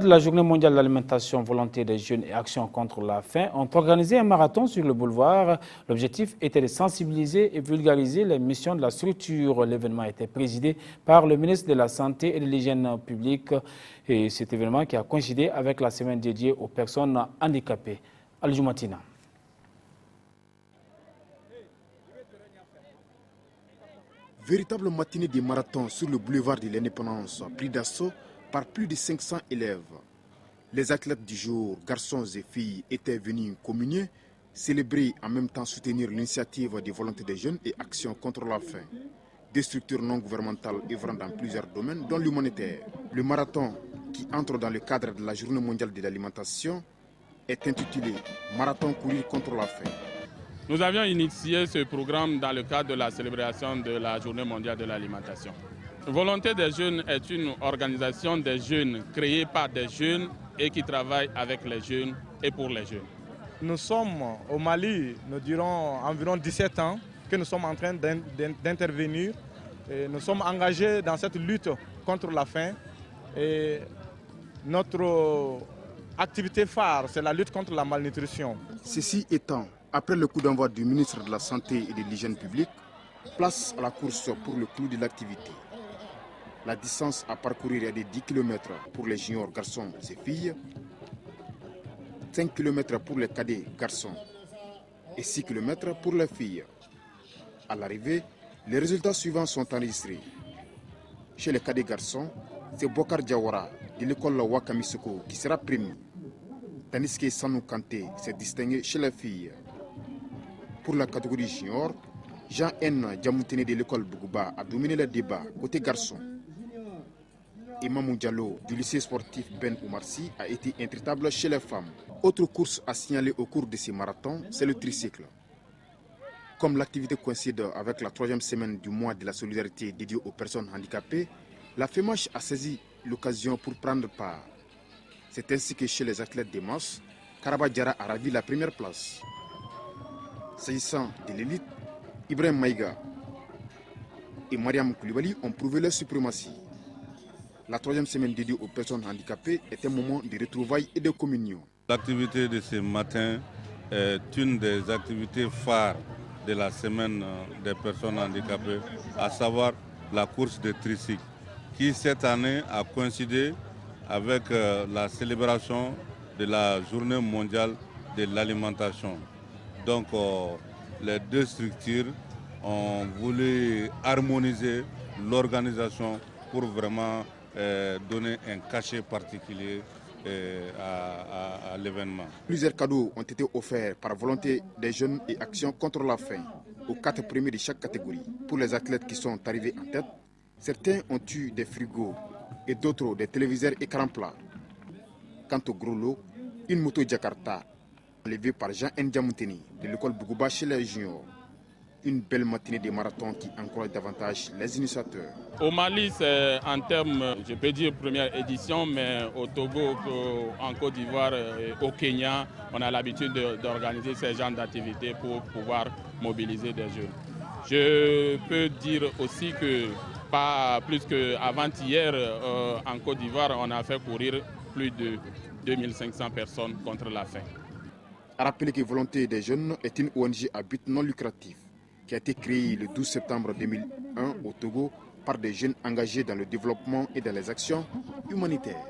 La Journée mondiale de l'alimentation, volonté des jeunes et action contre la faim ont organisé un marathon sur le boulevard. L'objectif était de sensibiliser et vulgariser les missions de la structure. L'événement a été présidé par le ministre de la Santé et de l'Hygiène publique. Et cet événement qui a coïncidé avec la semaine dédiée aux personnes handicapées. Al-Jumatina. Véritable matinée de marathon sur le boulevard de l'Indépendance, pris d'assaut par plus de 500 élèves. Les athlètes du jour, garçons et filles, étaient venus communier, célébrer en même temps soutenir l'initiative des volontés des jeunes et Action contre la faim. Des structures non gouvernementales œuvrant dans plusieurs domaines, dont l'humanitaire. Le marathon, qui entre dans le cadre de la Journée mondiale de l'alimentation, est intitulé Marathon courir contre la faim. Nous avions initié ce programme dans le cadre de la célébration de la Journée mondiale de l'alimentation. Volonté des jeunes est une organisation des jeunes créée par des jeunes et qui travaille avec les jeunes et pour les jeunes. Nous sommes au Mali, nous dirons environ 17 ans que nous sommes en train d'intervenir. Nous sommes engagés dans cette lutte contre la faim. Et notre activité phare, c'est la lutte contre la malnutrition. Ceci étant, après le coup d'envoi du ministre de la Santé et de l'Hygiène publique, place à la course pour le clou de l'activité. La distance à parcourir est de 10 km pour les juniors garçons et filles, 5 km pour les cadets garçons et 6 km pour les filles. À l'arrivée, les résultats suivants sont enregistrés. Chez les cadets garçons, c'est Bokar Diawara de l'école Wakamisoko qui sera premier, tandis que Sanou Kanté s'est distingué chez les filles. Pour la catégorie junior, Jean-N Djamoutene de l'école Bougouba a dominé le débat côté garçon. Imamou Diallo du lycée sportif Ben Oumarsi a été intraitable chez les femmes. Autre course à signaler au cours de ces marathons, c'est le tricycle. Comme l'activité coïncide avec la 3e semaine du mois de la solidarité dédiée aux personnes handicapées, la FEMACH a saisi l'occasion pour prendre part. C'est ainsi que chez les athlètes des masses, Karaba Diarra a ravi la première place. S'agissant de l'élite, Ibrahim Maïga et Mariam Koulibaly ont prouvé leur suprématie. La 3e semaine dédiée aux personnes handicapées est un moment de retrouvailles et de communion. L'activité de ce matin est une des activités phares de la semaine des personnes handicapées, à savoir la course de tricycle, qui cette année a coïncidé avec la célébration de la Journée mondiale de l'alimentation. Donc les deux structures ont voulu harmoniser l'organisation pour vraiment donner un cachet particulier à l'événement. Plusieurs cadeaux ont été offerts par volonté des jeunes et Action contre la faim aux 4 premiers de chaque catégorie. Pour les athlètes qui sont arrivés en tête, certains ont eu des frigos et d'autres des téléviseurs écran plat. Quant au gros lot, une moto Jakarta enlevée par Jean-N Djamouteni de l'école Bougouba chez les juniors. Une belle matinée de marathon qui encourage davantage les initiateurs. Au Mali, c'est en termes, je peux dire première édition, mais au Togo, en Côte d'Ivoire et au Kenya, on a l'habitude d'organiser ces genres d'activités pour pouvoir mobiliser des jeunes. Je peux dire aussi que pas plus qu'avant-hier, en Côte d'Ivoire, on a fait courir plus de 2500 personnes contre la faim. À rappeler que Volonté des jeunes est une ONG à but non lucratif qui a été créée le 12 septembre 2001 au Togo par des jeunes engagés dans le développement et dans les actions humanitaires.